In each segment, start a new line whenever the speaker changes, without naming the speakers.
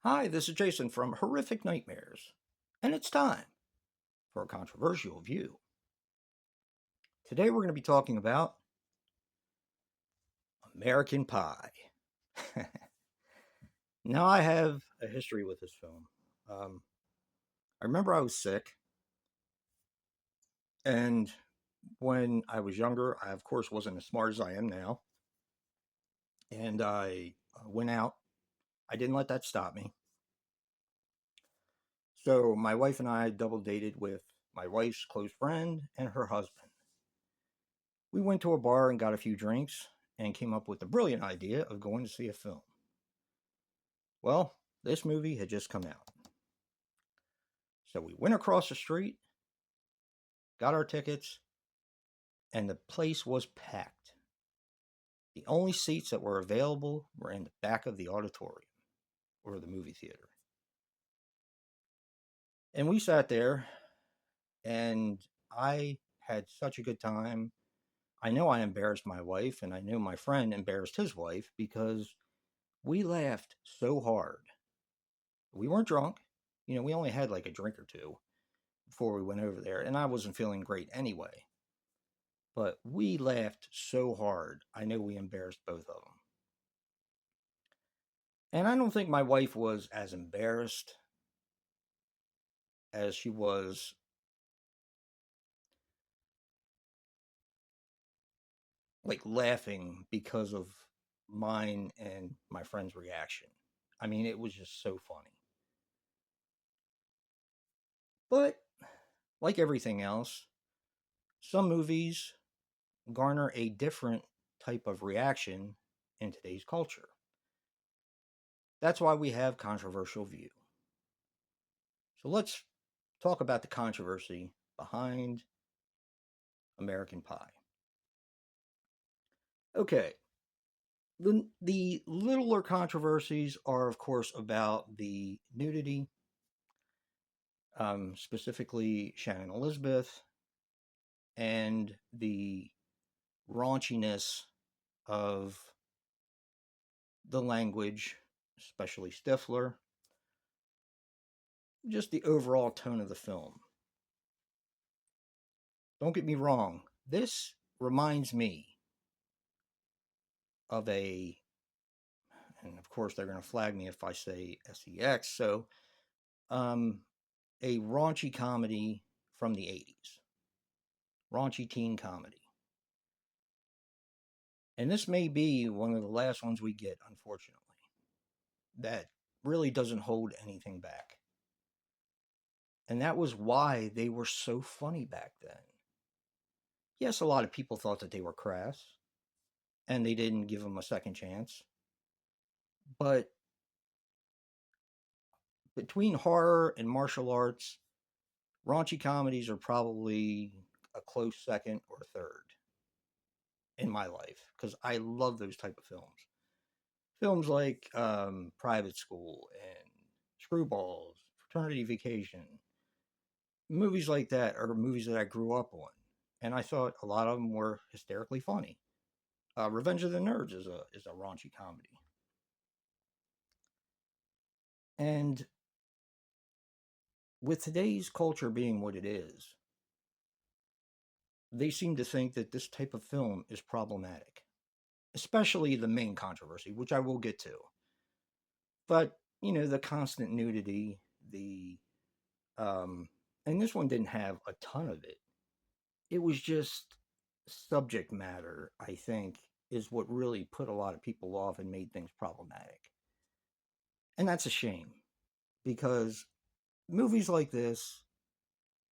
Hi, this is Jason from Horrific Nightmares, and it's time for a controversial view. Today we're going to be talking about American Pie. Now, I have a history with this film. Um, I remember I was sick, and when I was younger, I, of course, wasn't as smart as I am now, and I went out. I didn't let that stop me. So, my wife and I double dated with my wife's close friend and her husband. We went to a bar and got a few drinks and came up with the brilliant idea of going to see a film. Well, this movie had just come out. So we went across the street, got our tickets, and the place was packed. The only seats that were available were in the back of the auditorium or the movie theater. And we sat there, and I had such a good time. I know I embarrassed my wife, and I know my friend embarrassed his wife because we laughed so hard. We weren't drunk. We only had like a drink or two before we went over there, and I wasn't feeling great anyway. But we laughed so hard, I know we embarrassed both of them. And I don't think my wife was as embarrassed as she was like laughing because of mine and my friend's reaction. I mean, it was just so funny. But like everything else, some movies garner a different type of reaction in today's culture. That's why we have controversial view. So let's talk about the controversy behind American Pie. Okay, the littler controversies are, of course, about the nudity, specifically Shannon Elizabeth, and the raunchiness of the language, especially Stifler, just the overall tone of the film. Don't get me wrong, this reminds me of and of course they're going to flag me if I say sex, so um, a raunchy comedy from the 80s, raunchy teen comedy. And this may be one of the last ones we get, unfortunately, that really doesn't hold anything back. And that was why they were so funny back then. Yes, a lot of people thought that they were crass and they didn't give them a second chance. But between horror and martial arts, raunchy comedies are probably a close second or third in my life because I love those type of films. Films like Private School and Screwballs, Fraternity Vacation, movies like that are movies that I grew up on, and I thought a lot of them were hysterically funny. Revenge of the Nerds is a raunchy comedy, and with today's culture being what it is, they seem to think that this type of film is problematic, especially the main controversy, which I will get to. But the constant nudity, the um, and this one didn't have a ton of it. It was just subject matter, I think, is what really put a lot of people off and made things problematic. And that's a shame because movies like this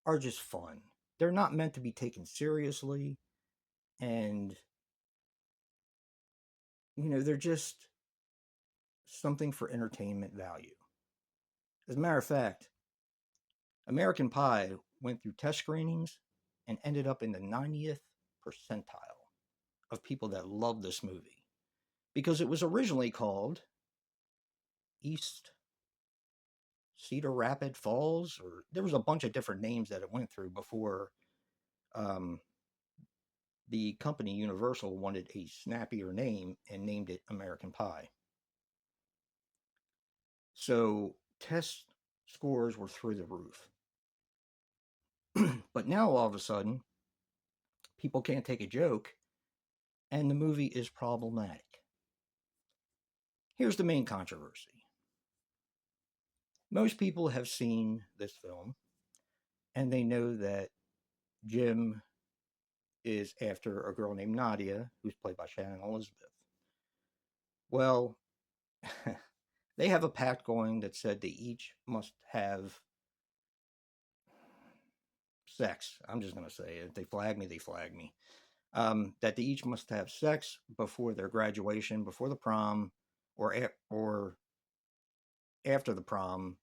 are just fun. They're not meant to be taken seriously. And, they're just something for entertainment value. As a matter of fact, American Pie went through test screenings and ended up in the 90th percentile of people that love this movie because it was originally called East Cedar Rapid Falls, or there was a bunch of different names that it went through before um, the company Universal wanted a snappier name and named it American Pie. So test scores were through the roof. But now all of a sudden, people can't take a joke, and the movie is problematic. Here's the main controversy. Most people have seen this film, and they know that Jim is after a girl named Nadia, who's played by Shannon Elizabeth. Well, they have a pact going that said they each must have sex. I'm just going to say it. If they flag me, they flag me. That they each must have sex before their graduation, before the prom, or after the prom,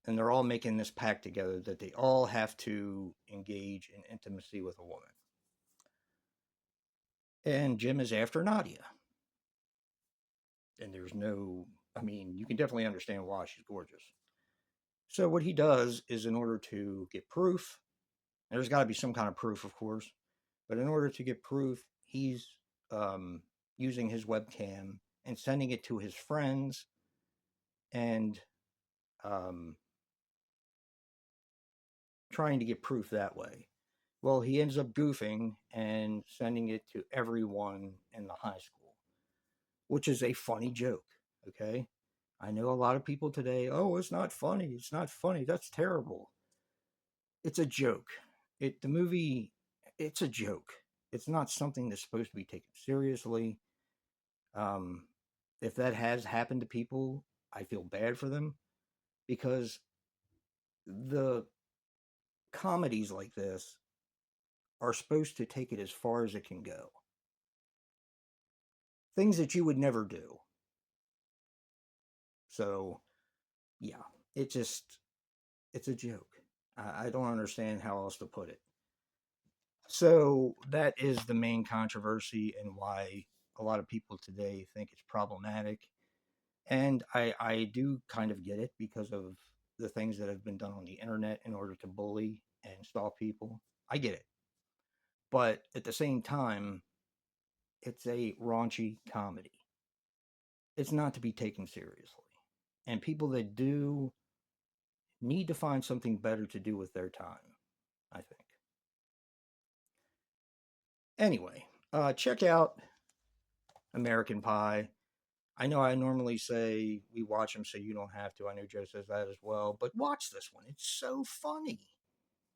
and they're all making this pact together that they all have to engage in intimacy with a woman. And Jim is after Nadia, and there's no, I mean, you can definitely understand why. She's gorgeous. So what he does is, in order to get proof, there's got to be some kind of proof, of course, but in order to get proof, he's um, using his webcam and sending it to his friends and um, trying to get proof that way. Well, he ends up goofing and sending it to everyone in the high school, which is a funny joke. Okay. I know a lot of people today, oh, it's not funny. It's not funny. That's terrible. It's a joke. The movie, it's a joke. It's not something that's supposed to be taken seriously. Um, if that has happened to people, I feel bad for them because the comedies like this are supposed to take it as far as it can go. Things that you would never do. So, yeah, it just, it's a joke. I don't understand how else to put it. So, that is the main controversy and why a lot of people today think it's problematic. And I do kind of get it because of the things that have been done on the internet in order to bully and stalk people. I get it. But at the same time, it's a raunchy comedy. It's not to be taken seriously. And people that do need to find something better to do with their time, I think. Anyway, check out American Pie. I know I normally say we watch them so you don't have to. I know Joe says that as well, but watch this one. It's so funny.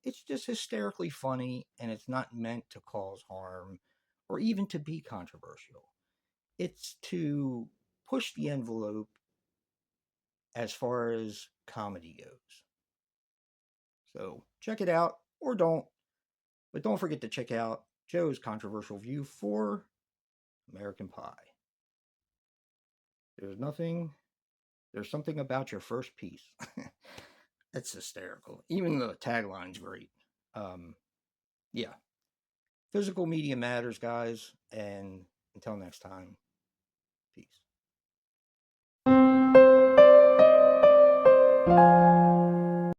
It's just hysterically funny, and it's not meant to cause harm or even to be controversial. It's to push the envelope as far as comedy goes. So check it out or don't. But don't forget to check out Joe's controversial view for American Pie. There's nothing, there's something about your first piece. It's hysterical. Even the tagline's great. Um, yeah. Physical media matters, guys. And until next time.